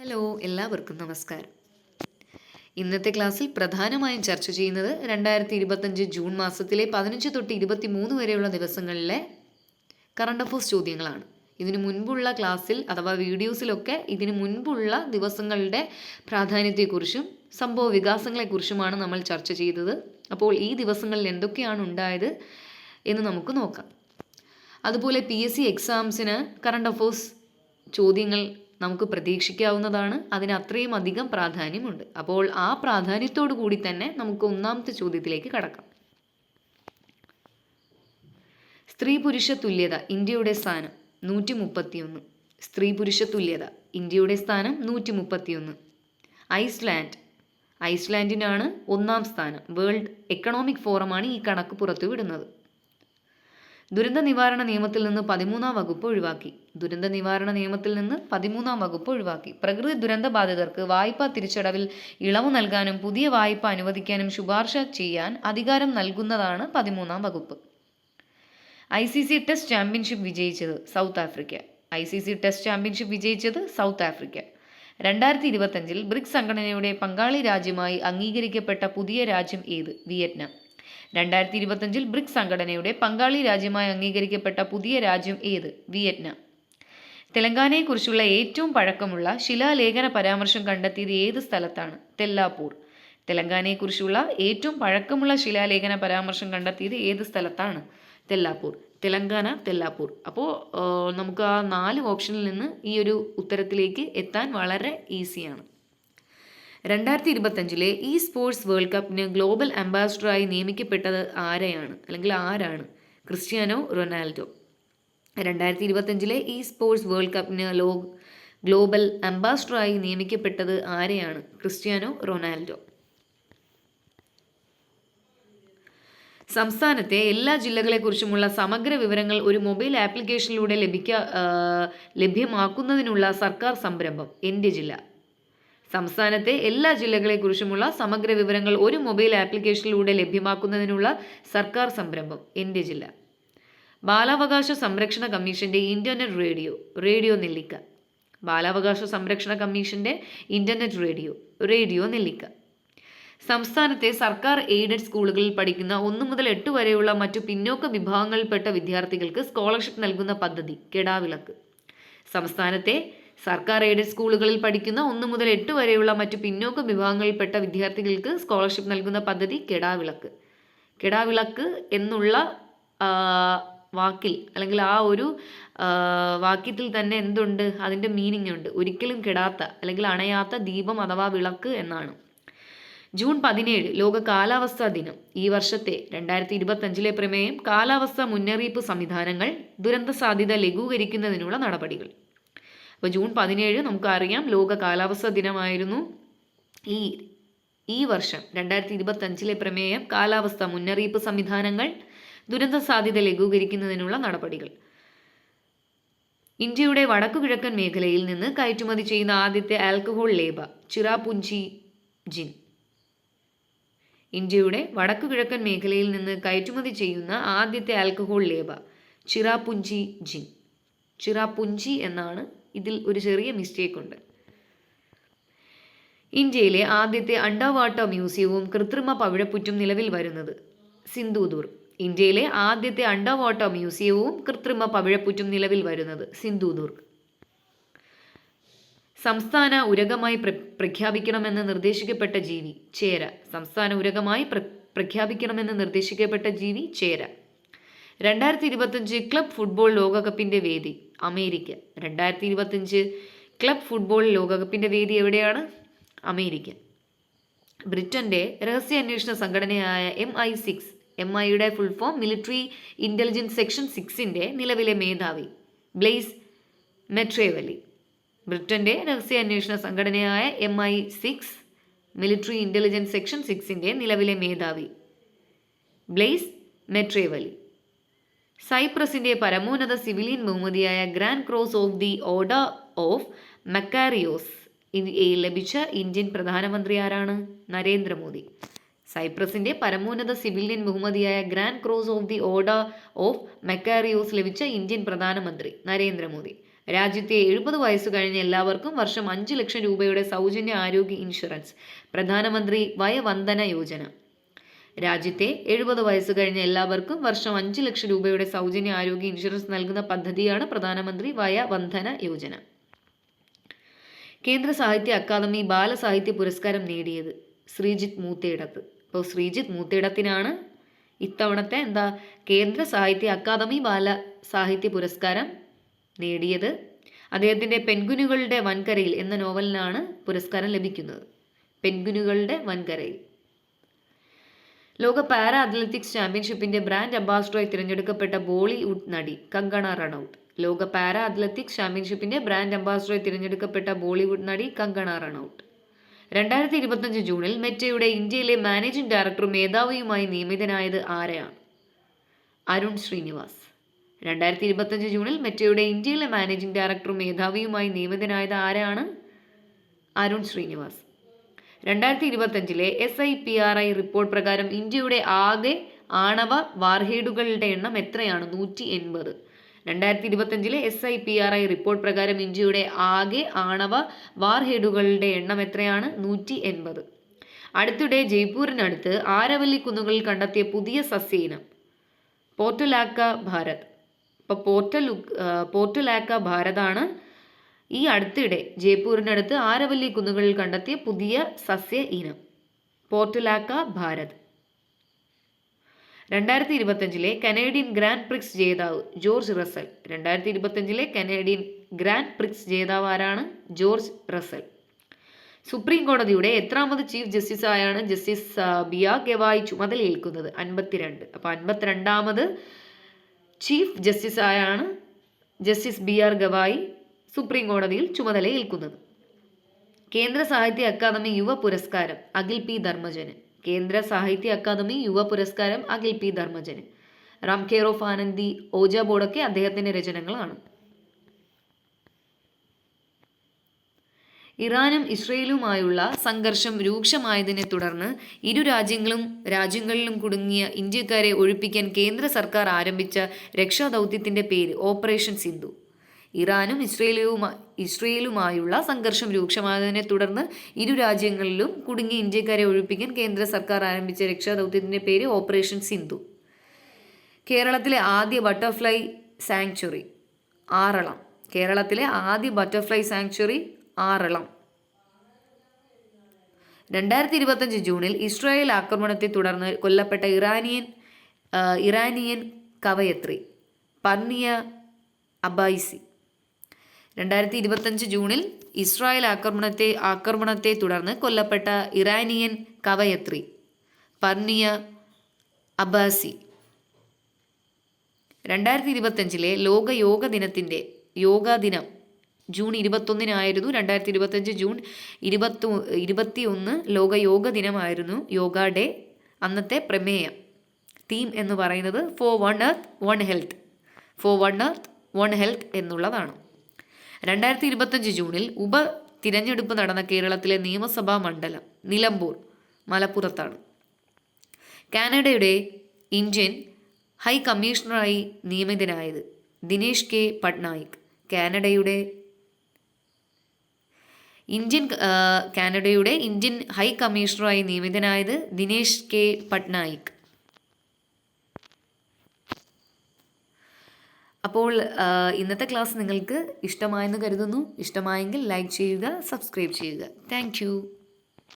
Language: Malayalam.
ഹലോ, എല്ലാവർക്കും നമസ്കാരം. ഇന്നത്തെ ക്ലാസ്സിൽ പ്രധാനമായും ചർച്ച ചെയ്യുന്നത് 2025 ജൂൺ മാസത്തിലെ 15 തൊട്ട് 23 വരെയുള്ള ദിവസങ്ങളിലെ കറണ്ട് അഫയേഴ്സ് ചോദ്യങ്ങളാണ്. ഇതിനു മുൻപുള്ള ക്ലാസ്സിൽ അഥവാ വീഡിയോസിലൊക്കെ ഇതിനു മുൻപുള്ള ദിവസങ്ങളുടെ പ്രാധാന്യത്തെക്കുറിച്ചും സംഭവ വികാസങ്ങളെക്കുറിച്ചുമാണ് നമ്മൾ ചർച്ച ചെയ്തത്. അപ്പോൾ ഈ ദിവസങ്ങളിൽ എന്തൊക്കെയാണ് ഉണ്ടായത് എന്ന് നമുക്ക് നോക്കാം. അതുപോലെ PSC എക്സാംസിന് കറണ്ട് അഫയേഴ്സ് ചോദ്യങ്ങൾ നമുക്ക് പ്രതീക്ഷിക്കാവുന്നതാണ്. അതിന് അത്രയും അധികം പ്രാധാന്യമുണ്ട്. അപ്പോൾ ആ പ്രാധാന്യത്തോടു കൂടി തന്നെ നമുക്ക് ഒന്നാമത്തെ ചോദ്യത്തിലേക്ക് കടക്കാം. സ്ത്രീ പുരുഷ തുല്യത ഇന്ത്യയുടെ സ്ഥാനം 131. സ്ത്രീ പുരുഷ തുല്യത ഇന്ത്യയുടെ സ്ഥാനം 131. ഐസ്ലാൻഡിനാണ് ഒന്നാം സ്ഥാനം. വേൾഡ് എക്കണോമിക് ഫോറമാണ് ഈ കണക്ക് പുറത്തുവിടുന്നത്. ദുരന്ത നിവാരണ നിയമത്തിൽ നിന്ന് 13-ാം വകുപ്പ് ഒഴിവാക്കി. പ്രകൃതി ദുരന്ത ബാധിതർക്ക് വായ്പാ തിരിച്ചടവിൽ ഇളവ് നൽകാനും പുതിയ വായ്പ അനുവദിക്കാനും ശുപാർശ ചെയ്യാൻ അധികാരം നൽകുന്നതാണ് 13-ാം വകുപ്പ്. ICC ടെസ്റ്റ് ചാമ്പ്യൻഷിപ്പ് വിജയിച്ചത് സൗത്ത് ആഫ്രിക്ക. 2025 ബ്രിക്സ് സംഘടനയുടെ പങ്കാളി രാജ്യമായി അംഗീകരിക്കപ്പെട്ട പുതിയ രാജ്യം ഏത്? വിയറ്റ്നാം. 2025 ബ്രിക്സ് സംഘടനയുടെ പങ്കാളി രാജ്യമായി അംഗീകരിക്കപ്പെട്ട പുതിയ രാജ്യം ഏത്? വിയറ്റ്നാം. തെലങ്കാനയെക്കുറിച്ചുള്ള ഏറ്റവും പഴക്കമുള്ള ശിലാലേഖന പരാമർശം കണ്ടെത്തിയത് ഏത് സ്ഥലത്താണ്? തെല്ലാപ്പൂർ. തെലങ്കാനയെക്കുറിച്ചുള്ള ഏറ്റവും പഴക്കമുള്ള ശിലാലേഖന പരാമർശം കണ്ടെത്തിയത് ഏത് സ്ഥലത്താണ്? തെല്ലാപ്പൂർ. തെല്ലാപ്പൂർ. അപ്പോൾ നമുക്ക് ആ 4 ഓപ്ഷനിൽ നിന്ന് ഈ ഒരു ഉത്തരത്തിലേക്ക് എത്താൻ വളരെ ഈസിയാണ്. 2025 ഈ സ്പോർട്സ് വേൾഡ് കപ്പിന് ഗ്ലോബൽ അംബാസിഡറായി നിയമിക്കപ്പെട്ടത് ആരാണ്? Cristiano Ronaldo. 2025 ഈ സ്പോർട്സ് വേൾഡ് കപ്പിന് ഗ്ലോബൽ അംബാസിഡറായി നിയമിക്കപ്പെട്ടത് ആരെയാണ്? Cristiano Ronaldo. സംസ്ഥാനത്തെ എല്ലാ ജില്ലകളെക്കുറിച്ചുമുള്ള സമഗ്ര വിവരങ്ങൾ ഒരു മൊബൈൽ ആപ്ലിക്കേഷനിലൂടെ ലഭ്യമാക്കുന്നതിനുള്ള സർക്കാർ സംരംഭം എൻ്റെ ജില്ല. സംസ്ഥാനത്തെ എല്ലാ ജില്ലകളെക്കുറിച്ചുമുള്ള സമഗ്ര വിവരങ്ങൾ ഒരു മൊബൈൽ ആപ്ലിക്കേഷനിലൂടെ ലഭ്യമാക്കുന്നതിനുള്ള സർക്കാർ സംരംഭം എൻ്റെ ജില്ല. ബാലാവകാശ സംരക്ഷണ കമ്മീഷന്റെ ഇന്റർനെറ്റ് റേഡിയോ നെല്ലിക്ക. ബാലാവകാശ സംരക്ഷണ കമ്മീഷന്റെ ഇന്റർനെറ്റ് റേഡിയോ നെല്ലിക്ക. സംസ്ഥാനത്തെ സർക്കാർ എയ്ഡഡ് സ്കൂളുകളിൽ പഠിക്കുന്ന 1 മുതൽ 8 വരെയുള്ള മറ്റു പിന്നോക്ക വിഭാഗങ്ങളിൽപ്പെട്ട വിദ്യാർത്ഥികൾക്ക് സ്കോളർഷിപ്പ് നൽകുന്ന പദ്ധതി കെടാവിളക്ക്. സംസ്ഥാനത്തെ സർക്കാർ എയ്ഡഡ് സ്കൂളുകളിൽ പഠിക്കുന്ന 1 മുതൽ 8 വരെയുള്ള മറ്റു പിന്നോക്ക വിഭാഗങ്ങളിൽപ്പെട്ട വിദ്യാർത്ഥികൾക്ക് സ്കോളർഷിപ്പ് നൽകുന്ന പദ്ധതി കെടാവിളക്ക്. കെടാവിളക്ക് എന്നുള്ള വാക്കിൽ അല്ലെങ്കിൽ ആ ഒരു വാക്യത്തിൽ തന്നെ എന്തുണ്ട്? അതിൻ്റെ മീനിങ് ഉണ്ട്. ഒരിക്കലും കെടാത്ത അല്ലെങ്കിൽ അണയാത്ത ദീപം അഥവാ വിളക്ക് എന്നാണ്. ജൂൺ 17 ലോക കാലാവസ്ഥാ ദിനം. ഈ വർഷത്തെ 2025 പ്രമേയം കാലാവസ്ഥാ മുന്നറിയിപ്പ് സംവിധാനങ്ങൾ, ദുരന്ത സാധ്യത ലഘൂകരിക്കുന്നതിനുള്ള നടപടികൾ. അപ്പോൾ ജൂൺ 17 നമുക്കറിയാം ലോക കാലാവസ്ഥാ ദിനമായിരുന്നു. ഈ വർഷം 2025 പ്രമേയം കാലാവസ്ഥാ മുന്നറിയിപ്പ് സംവിധാനങ്ങൾ, ദുരന്ത സാധ്യത ലഘൂകരിക്കുന്നതിനുള്ള നടപടികൾ. ഇന്ത്യയുടെ വടക്കുകിഴക്കൻ മേഖലയിൽ നിന്ന് കയറ്റുമതി ചെയ്യുന്ന ആദ്യത്തെ ആൽക്കഹോൾ ലേബ ചിറാപുഞ്ചി ജിൻ. ഇന്ത്യയുടെ വടക്കുകിഴക്കൻ മേഖലയിൽ നിന്ന് കയറ്റുമതി ചെയ്യുന്ന ആദ്യത്തെ ആൽക്കഹോൾ ലേബ ചിറാപുഞ്ചി ജിൻ. ചിറാപുഞ്ചി എന്നാണ്. ഇതിൽ ഒരു ചെറിയ മിസ്റ്റേക്ക് ഉണ്ട്. ഇന്ത്യയിലെ ആദ്യത്തെ അണ്ടർ വാട്ടർ മ്യൂസിയവും കൃത്രിമ പവിഴപ്പുറ്റും നിലവിൽ വരുന്നത് സിന്ധുദുർഗ്. ഇന്ത്യയിലെ ആദ്യത്തെ അണ്ടർ വാട്ടർ മ്യൂസിയവും കൃത്രിമ പവിഴപ്പുറ്റും നിലവിൽ വരുന്നത് സിന്ധുദുർഗ്. സംസ്ഥാന ഉരഗമായി പ്രഖ്യാപിക്കണമെന്ന് നിർദ്ദേശിക്കപ്പെട്ട ജീവി ചേര. സംസ്ഥാന ഉരഗമായി പ്രഖ്യാപിക്കണമെന്ന് നിർദ്ദേശിക്കപ്പെട്ട ജീവി ചേര. 2025 ക്ലബ് ഫുട്ബോൾ ലോകകപ്പിന്റെ വേദി അമേരിക്ക. 2025 ക്ലബ് ഫുട്ബോൾ ലോകകപ്പിന്റെ വേദി എവിടെയാണ്? അമേരിക്ക. ബ്രിട്ടന്റെ രഹസ്യാന്വേഷണ സംഘടനയായ MI6യുടെ full form military intelligence section 6ന്റെ നിലവിലെ മേധാവി ബ്ലെയ്സ് മെട്രേവലി. ബ്രിട്ടന്റെ രഹസ്യാന്വേഷണ സംഘടനയായ MI6 മിലിറ്ററി ഇന്റലിജൻസ് സെക്ഷൻ 6ന്റെ നിലവിലെ മേധാവി ബ്ലെയ്സ് മെട്രേവലി. സൈപ്രസിന്റെ പരമോന്നത സിവിലിയൻ ബഹുമതിയായ grand cross of the order of Makarios ലഭിച്ച ഇന്ത്യൻ പ്രധാനമന്ത്രി ആരാണ്? നരേന്ദ്രമോദി. സൈപ്രസിന്റെ പരമോന്നത സിവിലിയൻ ബഹുമതിയായ grand cross of the order of Makarios ലഭിച്ച ഇന്ത്യൻ പ്രധാനമന്ത്രി നരേന്ദ്രമോദി. രാജ്യത്തെ 70 വയസ്സ് കഴിഞ്ഞ എല്ലാവർക്കും വർഷം 5 ലക്ഷം രൂപയുടെ സൗജന്യ ആരോഗ്യ ഇൻഷുറൻസ്. പ്രധാനമന്ത്രി വയവന്ദന യോജന. രാജ്യത്തെ 70 വയസ്സ് കഴിഞ്ഞ എല്ലാവർക്കും വർഷം 5 ലക്ഷം രൂപയുടെ സൗജന്യ ആരോഗ്യ ഇൻഷുറൻസ് നൽകുന്ന പദ്ധതിയാണ് പ്രധാനമന്ത്രി വയവന്ദന യോജന. കേന്ദ്ര സാഹിത്യ അക്കാദമി ബാലസാഹിത്യ പുരസ്കാരം നേടിയത് ശ്രീജിത്ത് മൂത്തേടത്ത്. അപ്പോൾ ശ്രീജിത്ത് മൂത്തേടത്തിനാണ് ഇത്തവണത്തെ കേന്ദ്ര സാഹിത്യ അക്കാദമി ബാലസാഹിത്യ പുരസ്കാരം നേടിയത്. അദ്ദേഹത്തിൻ്റെ പെൻഗുനുകളുടെ വൻകരയിൽ എന്ന നോവലിനാണ് പുരസ്കാരം ലഭിക്കുന്നത്. പെൻഗുനുകളുടെ വൻകരയിൽ. ലോക പാരാ അത്ലറ്റിക്സ് ചാമ്പ്യൻഷിപ്പിന്റെ ബ്രാൻഡ് അംബാസഡറായി തിരഞ്ഞെടുക്കപ്പെട്ട ബോളിവുഡ് നടി കങ്കണ റണൌട്ട്. ലോക പാരാ അത്ലറ്റിക്സ് ചാമ്പ്യൻഷിപ്പിന്റെ ബ്രാൻഡ് അംബാസഡറായി തിരഞ്ഞെടുക്കപ്പെട്ട ബോളിവുഡ് നടി കങ്കണ റണൌട്ട്. 2025 ജൂണിൽ മെറ്റയുടെ ഇന്ത്യയിലെ മാനേജിംഗ് ഡയറക്ടറും മേധാവിയുമായി നിയമിതനായത് ആരെയാണ്? അരുൺ ശ്രീനിവാസ്. 2025 ജൂണിൽ മെറ്റയുടെ ഇന്ത്യയിലെ മാനേജിംഗ് ഡയറക്ടറും മേധാവിയുമായി നിയമിതനായത് ആരാണ്? അരുൺ ശ്രീനിവാസ്. 2025 SIPRI റിപ്പോർട്ട് പ്രകാരം ഇന്ത്യയുടെ ആകെ ആണവ വാർഹേഡുകളുടെ എണ്ണം എത്രയാണ്? 180. 2025 SIPRI റിപ്പോർട്ട് പ്രകാരം ഇന്ത്യയുടെ ആകെ ആണവ വാർഹേഡുകളുടെ എണ്ണം എത്രയാണ്? 180. അടുത്തിടെ ജയ്പൂരിനടുത്ത് ആരവല്ലി കുന്നുകളിൽ കണ്ടെത്തിയ പുതിയ സസ്യ ഇനം പോർട്ടുലാക്ക ഭാരത്. ഇപ്പോൾ പോർട്ടുലാക്ക ഭാരതാണ് ഈ അടുത്തിടെ ജയ്പൂരിനടുത്ത് ആരവല്ലി കുന്നുകളിൽ കണ്ടെത്തിയ പുതിയ സസ്യ ഇനം Portulaca Bharat. 2025 Canadian grand prix ജേതാവ് George Russell. 2025 Canadian grand prix ജേതാവ് ആരാണ്? George Russell. സുപ്രീം കോടതിയുടെ എത്രാമത് ചീഫ് ജസ്റ്റിസായാണ് ജസ്റ്റിസ് ബിയാ ഗവായി ചുമതലയേൽക്കുന്നത്? 52. അപ്പോൾ 52ാമത് ചീഫ് ജസ്റ്റിസായാണ് justice B R Gavai supreme കോടതിയിൽ ചുമതലയേൽക്കുന്നത്. കേന്ദ്ര സാഹിത്യ അക്കാദമി യുവ പുരസ്കാരം അഖിൽ പി ധർമ്മജന്. കേന്ദ്ര സാഹിത്യ അക്കാദമി യുവ പുരസ്കാരം അഖിൽ പി ധർമ്മജന്. Ram care of Anandi, Ouija ബോർഡൊക്കെ അദ്ദേഹത്തിൻ്റെ രചനകളാണ്. ഇറാനും ഇസ്രയേലുമായുള്ള സംഘർഷം രൂക്ഷമായതിനെ തുടർന്ന് ഇരു രാജ്യങ്ങളിലും കുടുങ്ങിയ ഇന്ത്യക്കാരെ ഒഴിപ്പിക്കാൻ കേന്ദ്ര സർക്കാർ ആരംഭിച്ച രക്ഷാദൗത്യത്തിൻ്റെ പേര് ഓപ്പറേഷൻ സിന്ധു. ഇറാനും ഇസ്രയേലുമായുള്ള സംഘർഷം രൂക്ഷമായതിനെ തുടർന്ന് ഇരു രാജ്യങ്ങളിലും കുടുങ്ങിയ ഇന്ത്യക്കാരെ ഒഴിപ്പിക്കാൻ കേന്ദ്ര സർക്കാർ ആരംഭിച്ച രക്ഷാദൗത്യത്തിൻ്റെ പേര് ഓപ്പറേഷൻ സിന്ധു. കേരളത്തിലെ ആദ്യ ബട്ടർഫ്ലൈ സാങ്ച്വറി ആറളം. കേരളത്തിലെ ആദ്യ ബട്ടർഫ്ലൈ സാങ്ച്വറി ആറളം. 2025 ജൂണിൽ ഇസ്രായേൽ ആക്രമണത്തെ തുടർന്ന് കൊല്ലപ്പെട്ട ഇറാനിയൻ കവയത്രി പർണിയ അബായിസി. 2025 ജൂണിൽ ഇസ്രായേൽ ആക്രമണത്തെ തുടർന്ന് കൊല്ലപ്പെട്ട ഇറാനിയൻ കവയത്രി പർണിയ അബ്ബാസി. 2025 ലോക യോഗാ ദിനം ജൂൺ 21 2025 ജൂൺ 21 ലോക യോഗ ദിനമായിരുന്നു. യോഗ ഡേ. അന്നത്തെ പ്രമേയം തീം എന്ന് പറയുന്നത് ഫോർ വൺ ഹെൽത്ത് എന്നുള്ളതാണ്. 2025 ജൂണിൽ തിരഞ്ഞെടുപ്പ് നടന്ന കേരളത്തിലെ നിയമസഭാ മണ്ഡലം നിലമ്പൂർ മലപ്പുറത്താണ്. കാനഡയുടെ ഇന്ത്യൻ ഹൈ കമ്മീഷണറായി നിയമിതനായത് ദിനേശ് കെ പട്നായിക്. കാനഡയുടെ ഇന്ത്യൻ ഹൈ കമ്മീഷണറായി നിയമിതനായത് ദിനേശ് കെ പട്നായിക്. അപ്പോൾ ഇന്നത്തെ ക്ലാസ് നിങ്ങൾക്ക് ഇഷ്ടമായെന്ന് കരുതുന്നു. ഇഷ്ടമായെങ്കിൽ ലൈക്ക് ചെയ്യുക, സബ്സ്ക്രൈബ് ചെയ്യുക. താങ്ക്